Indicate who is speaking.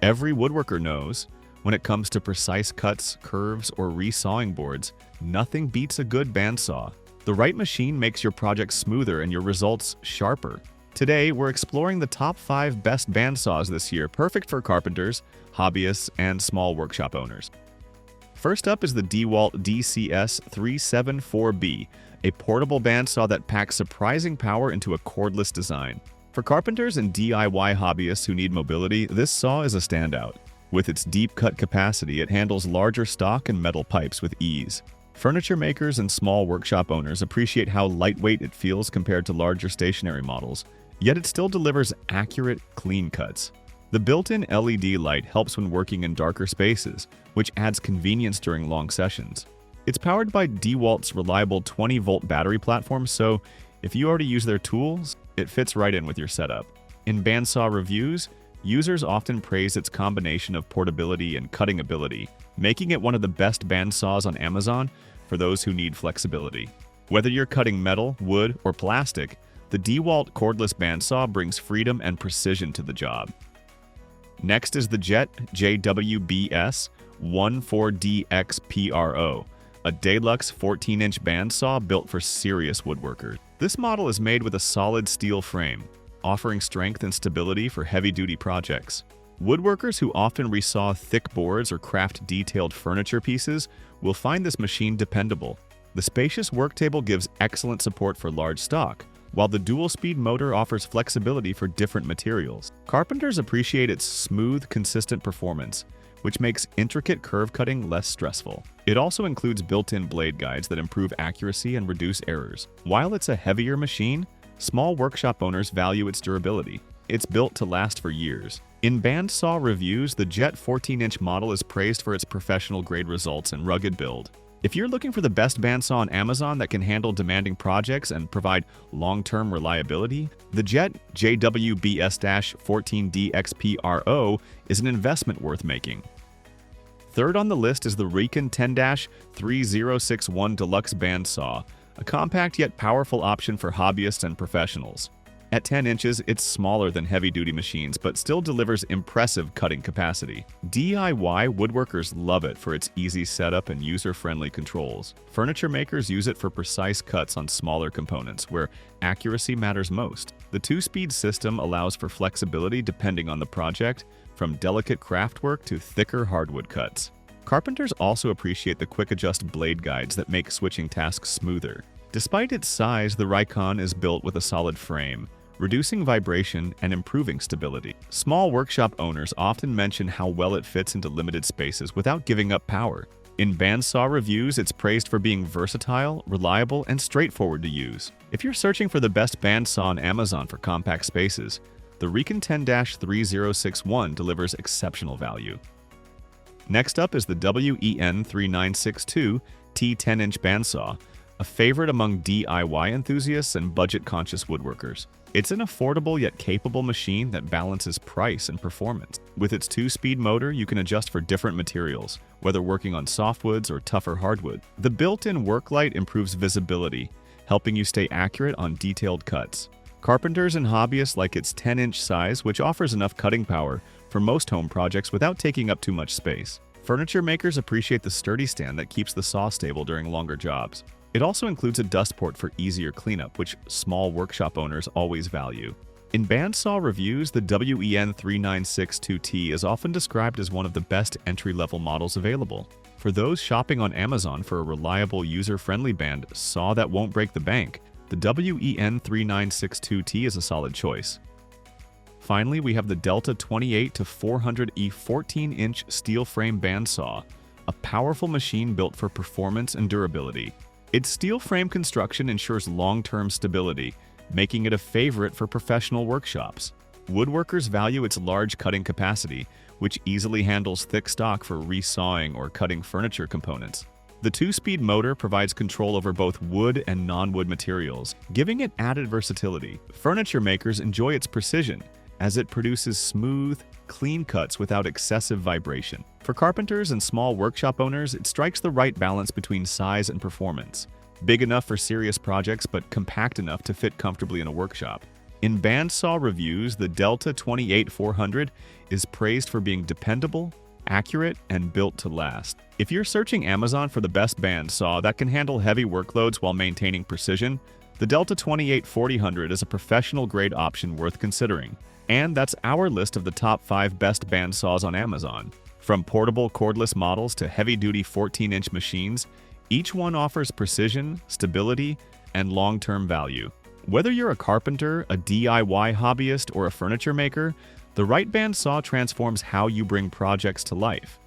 Speaker 1: Every woodworker knows, when it comes to precise cuts, curves, or resawing boards, nothing beats a good bandsaw. The right machine makes your project smoother and your results sharper. Today, we're exploring the top 5 best bandsaws this year, perfect for carpenters, hobbyists, and small workshop owners. First up is the DEWALT DCS374B, a portable bandsaw that packs surprising power into a cordless design. For carpenters and DIY hobbyists who need mobility, this saw is a standout. With its deep cut capacity, it handles larger stock and metal pipes with ease. Furniture makers and small workshop owners appreciate how lightweight it feels compared to larger stationary models, yet it still delivers accurate, clean cuts. The built-in LED light helps when working in darker spaces, which adds convenience during long sessions. It's powered by DEWALT's reliable 20-volt battery platform, so if you already use their tools, it fits right in with your setup. In bandsaw reviews, users often praise its combination of portability and cutting ability, making it one of the best bandsaws on Amazon for those who need flexibility. Whether you're cutting metal, wood, or plastic, the DEWALT cordless bandsaw brings freedom and precision to the job. Next is the JET JWBS 14DXPRO, a DELUXE 14-inch bandsaw built for serious woodworkers. This model is made with a solid steel frame, offering strength and stability for heavy-duty projects. Woodworkers who often resaw thick boards or craft detailed furniture pieces will find this machine dependable. The spacious work table gives excellent support for large stock, while the dual-speed motor offers flexibility for different materials. Carpenters appreciate its smooth, consistent performance, which makes intricate curve cutting less stressful. It also includes built-in blade guides that improve accuracy and reduce errors. While it's a heavier machine, small workshop owners value its durability. It's built to last for years. In bandsaw reviews, the JET 14-inch model is praised for its professional-grade results and rugged build. If you're looking for the best bandsaw on Amazon that can handle demanding projects and provide long-term reliability, the JET JWBS-14DXPRO is an investment worth making. Third on the list is the RIKON 10-3061 Deluxe Bandsaw, a compact yet powerful option for hobbyists and professionals. At 10 inches, it's smaller than heavy-duty machines, but still delivers impressive cutting capacity. DIY woodworkers love it for its easy setup and user-friendly controls. Furniture makers use it for precise cuts on smaller components, where accuracy matters most. The 2-speed system allows for flexibility depending on the project, from delicate craft work to thicker hardwood cuts. Carpenters also appreciate the quick-adjust blade guides that make switching tasks smoother. Despite its size, the RIKON is built with a solid frame, reducing vibration and improving stability. Small workshop owners often mention how well it fits into limited spaces without giving up power. In bandsaw reviews, it's praised for being versatile, reliable, and straightforward to use. If you're searching for the best bandsaw on Amazon for compact spaces, the RIKON 10-3061 delivers exceptional value. Next up is the WEN 3962 T10-inch bandsaw, a favorite among DIY enthusiasts and budget-conscious woodworkers. It's an affordable yet capable machine that balances price and performance. With its 2-speed motor, you can adjust for different materials, whether working on softwoods or tougher hardwood. The built-in work light improves visibility, helping you stay accurate on detailed cuts. Carpenters and hobbyists like its 10-inch size, which offers enough cutting power for most home projects without taking up too much space. Furniture makers appreciate the sturdy stand that keeps the saw stable during longer jobs. It also includes a dust port for easier cleanup, which small workshop owners always value. In bandsaw reviews, the WEN 3962T is often described as one of the best entry-level models available. For those shopping on Amazon for a reliable, user-friendly band saw that won't break the bank, the WEN 3962T is a solid choice. Finally, we have the Delta 28-400E 14-inch steel frame bandsaw, a powerful machine built for performance and durability. Its steel frame construction ensures long-term stability, making it a favorite for professional workshops. Woodworkers value its large cutting capacity, which easily handles thick stock for resawing or cutting furniture components. The 2-speed motor provides control over both wood and non-wood materials, giving it added versatility. Furniture makers enjoy its precision, as it produces smooth, clean cuts without excessive vibration. For carpenters and small workshop owners, it strikes the right balance between size and performance. Big enough for serious projects, but compact enough to fit comfortably in a workshop. In bandsaw reviews, the Delta 28400 is praised for being dependable, accurate, and built to last. If you're searching Amazon for the best bandsaw that can handle heavy workloads while maintaining precision, the Delta 28400 is a professional-grade option worth considering. And that's our list of the top 5 best bandsaws on Amazon. From portable cordless models to heavy-duty 14-inch machines, each one offers precision, stability, and long-term value. Whether you're a carpenter, a DIY hobbyist, or a furniture maker, the right bandsaw transforms how you bring projects to life.